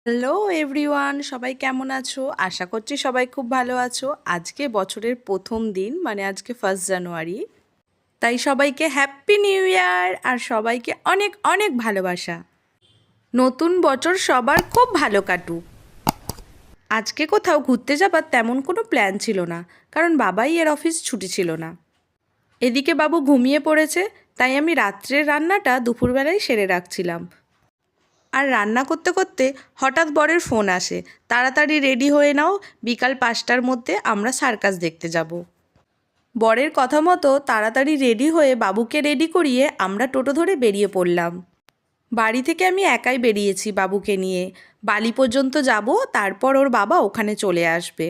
Hello everyone, সবাই কেমন আছো? আশা করছি সবাই খুব ভালো আছো। আজকে বছরের প্রথম দিন, মানে আজকে 1 জানুয়ারি। তাই সবাইকে হ্যাপি নিউ ইয়ার আর সবাইকে অনেক অনেক ভালোবাসা। নতুন বছর সবার খুব ভালো কাটুক। আজকে কোথাও ঘুরতে যাবার তেমন কোনো প্ল্যান ছিল না, কারণ বাবাই এর অফিস ছুটি ছিল না। এদিকে বাবু ঘুমিয়ে পড়েছে, তাই আমি রাত্রের রান্নাটা দুপুরবেলায় সেরে রাখছিলাম। আর রান্না করতে করতে হঠাৎ বরের ফোন আসে, তাড়াতাড়ি রেডি হয়ে নাও, বিকাল 5টার মধ্যে আমরা সার্কাস দেখতে যাব। বরের কথা মতো তাড়াতাড়ি রেডি হয়ে বাবুকে রেডি করিয়ে আমরা টোটো ধরে বেরিয়ে পড়লাম। বাড়ি থেকে আমি একাই বেরিয়েছি বাবুকে নিয়ে। বালি পর্যন্ত যাব, তারপর ওর বাবা ওখানে চলে আসবে।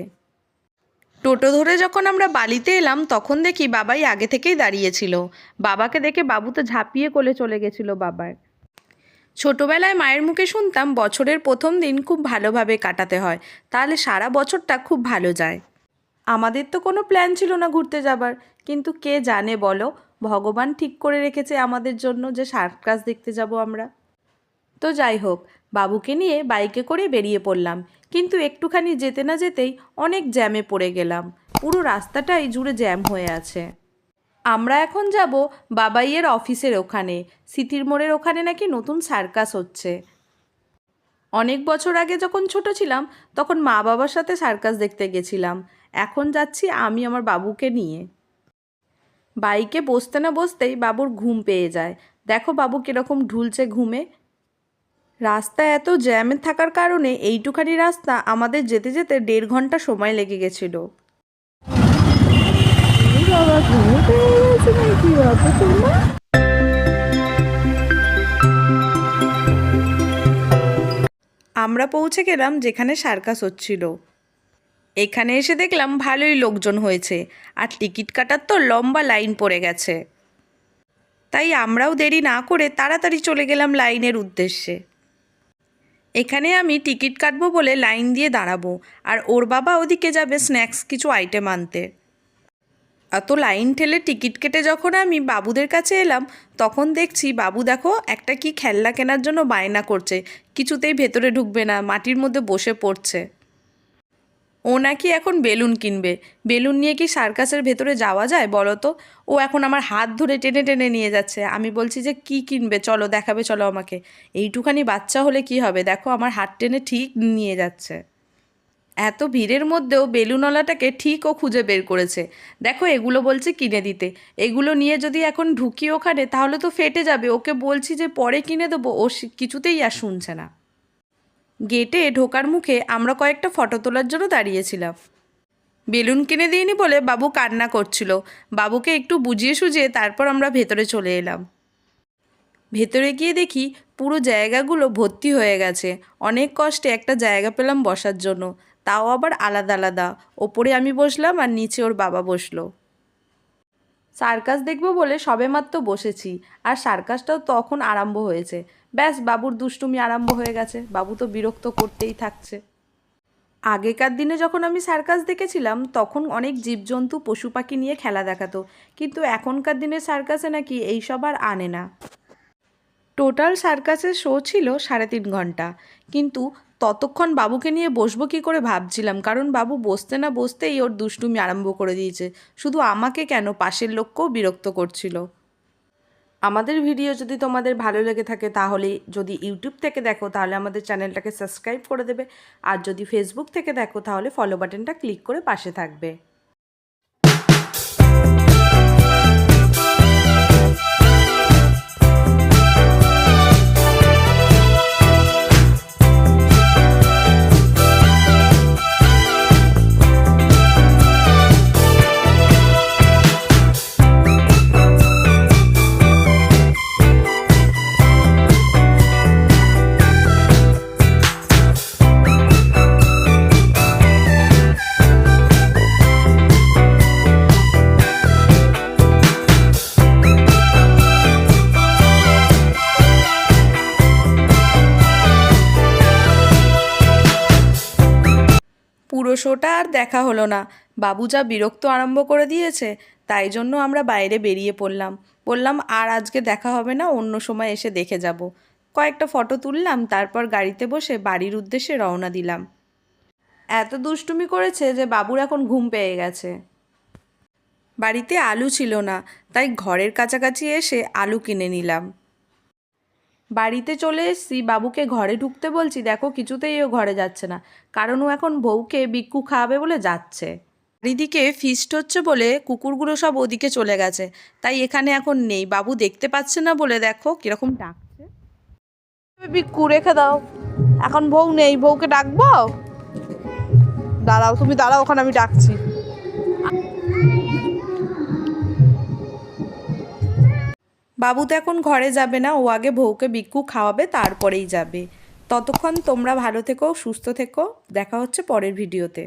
টোটো ধরে যখন আমরা বালিতে এলাম তখন দেখি বাবাই আগে থেকেই দাঁড়িয়েছিল। বাবাকে দেখে বাবু তো ঝাঁপিয়ে কোলে চলে গেছিল বাবার। ছোটবেলায় মায়ের মুখে শুনতাম বছরের প্রথম দিন খুব ভালোভাবে কাটাতে হয়, তাহলে সারা বছরটা খুব ভালো যায়। আমাদের তো কোনো প্ল্যান ছিল না ঘুরতে যাবার, কিন্তু কে জানে বলো, ভগবান ঠিক করে রেখেছে আমাদের জন্য যে সার্কাস দেখতে যাব আমরা। তো যাই হোক, বাবুকে নিয়ে বাইকে করে বেরিয়ে পড়লাম, কিন্তু একটুখানি যেতে না যেতেই অনেক জ্যামে পড়ে গেলাম। পুরো রাস্তাটাই জুড়ে জ্যাম হয়ে আছে। আমরা এখন যাব বাবাইয়ের অফিসের ওখানে। সিটির মোড়ের ওখানে নাকি নতুন সার্কাস হচ্ছে। অনেক বছর আগে যখন ছোট ছিলাম তখন মা বাবার সাথে সার্কাস দেখতে গেছিলাম। এখন যাচ্ছি আমি আমার বাবুকে নিয়ে। বাইকে বসতে না বসতেই বাবুর ঘুম পেয়ে যায়। দেখো বাবু কীরকম ঢুলছে ঘুমে। রাস্তা এত জ্যামে থাকার কারণে এইটুখানি রাস্তা আমাদের যেতে যেতে 1.5 ঘন্টা সময় লেগে গেছিল। বাবা ঘুম পেয়ে গেছে নাকি অত সময়? আমরা পৌঁছে গেলাম যেখানে সার্কাস হচ্ছিল। এখানে এসে দেখলাম ভালোই লোকজন হয়েছে, আর টিকিট কাটার তো লম্বা লাইন পড়ে গেছে। তাই আমরাও দেরি না করে তাড়াতাড়ি চলে গেলাম লাইনের উদ্দেশ্যে। এখানে আমি টিকিট কাটবো বলে লাইন দিয়ে দাঁড়াবো, আর ওর বাবা ওদিকে যাবে স্ন্যাক্স কিছু আইটেম আনতে। এত লাইন ঠেলে টিকিট কেটে যখন আমি বাবুদের কাছে এলাম, তখন দেখছি বাবু দেখো একটা কি খেলনা কেনার জন্য বায়না করছে। কিছুতেই ভেতরে ঢুকবে না, মাটির মধ্যে বসে পড়ছে। ও নাকি এখন বেলুন কিনবে। বেলুন নিয়ে কি সার্কাসের ভেতরে যাওয়া যায় বলো তো? ও এখন আমার হাত ধরে টেনে টেনে নিয়ে যাচ্ছে। আমি বলছি যে কি কিনবে, চলো দেখাবে, চলো আমাকে। এইটুখানি বাচ্চা হলে কি হবে, দেখো আমার হাত টেনে ঠিক নিয়ে যাচ্ছে। এত ভিড়ের মধ্যেও বেলুনওয়ালাটাকে ঠিক ও খুঁজে বের করেছে। দেখো এগুলো বলছে কিনে দিতে। এগুলো নিয়ে যদি এখন ঢুকি ওখানে তাহলে তো ফেটে যাবে। ওকে বলছি যে পরে কিনে দেবো, ও কিছুতেই আর শুনছে না। গেটে ঢোকার মুখে আমরা কয়েকটা ফটো তোলার জন্য দাঁড়িয়েছিলাম। বেলুন কিনে দিইনি বলে বাবু কান্না করছিল। বাবুকে একটু বুঝিয়ে সুঝিয়ে তারপর আমরা ভেতরে চলে এলাম। ভেতরে গিয়ে দেখি পুরো জায়গাগুলো ভর্তি হয়ে গেছে। অনেক কষ্টে একটা জায়গা পেলাম বসার জন্য, তাও আবার আলাদা আলাদা। ওপরে আমি বসলাম আর নিচে ওর বাবা বসলো। সার্কাস দেখবো বলে সবেমাত্র বসেছি, আর সার্কাসটাও তখন আরম্ভ হয়েছে। ব্যাস বাবুর দুষ্টুমি আরম্ভ হয়ে গেছে। বাবু তো বিরক্ত করতেই থাকছে। আগেকার দিনে যখন আমি সার্কাস দেখেছিলাম তখন অনেক জীবজন্তু পশু পাখি নিয়ে খেলা দেখাতো, কিন্তু এখনকার দিনের সার্কাসে নাকি এইসব আর আনে না। টোটাল সার্কাসের শো ছিল 3.5 ঘন্টা, কিন্তু ততক্ষণ বাবুকে নিয়ে বসবো কী করে ভাবছিলাম, কারণ বাবু বসতে না বসতেই ওর দুষ্টুমি আরম্ভ করে দিয়েছে। শুধু আমাকে কেন, পাশের লোককেও বিরক্ত করছিল। আমাদের ভিডিও যদি তোমাদের ভালো লেগে থাকে, তাহলে যদি ইউটিউব থেকে দেখো তাহলে আমাদের চ্যানেলটাকে সাবস্ক্রাইব করে দেবে, আর যদি ফেসবুক থেকে দেখো তাহলে ফলো বাটনটা ক্লিক করে পাশে থাকবে। পুরো শোটা আর দেখা হলো না। বাবু যা বিরক্ত আরম্ভ করে দিয়েছে, তাই জন্য আমরা বাইরে বেরিয়ে পড়লাম। বললাম আর আজকে দেখা হবে না, অন্য সময় এসে দেখে যাব। কয়েকটা ফটো তুললাম, তারপর গাড়িতে বসে বাড়ির উদ্দেশ্যে রওনা দিলাম। এত দুষ্টুমি করেছে যে বাবুর এখন ঘুম পেয়ে গেছে। বাড়িতে আলু ছিল না, তাই ঘরের কাছাকাছি এসে আলু কিনে নিলাম। বাড়িতে চলে এসেছি, বাবুকে ঘরে ঢুকতে বলছি, দেখো কিছুতেই ও ঘরে যাচ্ছে না, কারণ ও এখন বউকে বিক্কু খাওয়াবে বলে যাচ্ছে। চারিদিকে ফিস্ট হচ্ছে বলে কুকুরগুলো সব ওদিকে চলে গেছে, তাই এখানে এখন নেই। বাবু দেখতে পাচ্ছে না বলে দেখো কিরকম ডাকছে। বিক্কু রেখে দাও, এখন বউ নেই, বউকে ডাকবো। দাঁড়াও, তুমি দাঁড়াও, ওখানে আমি ডাকছি। বাবু তো এখন ঘরে যাবে না, ও আগে বউকে বিক্কু খাওয়াবে, তারপরেই যাবে। ততক্ষণ তোমরা ভালো থেকো, সুস্থ থেকো, দেখা হচ্ছে পরের ভিডিওতে।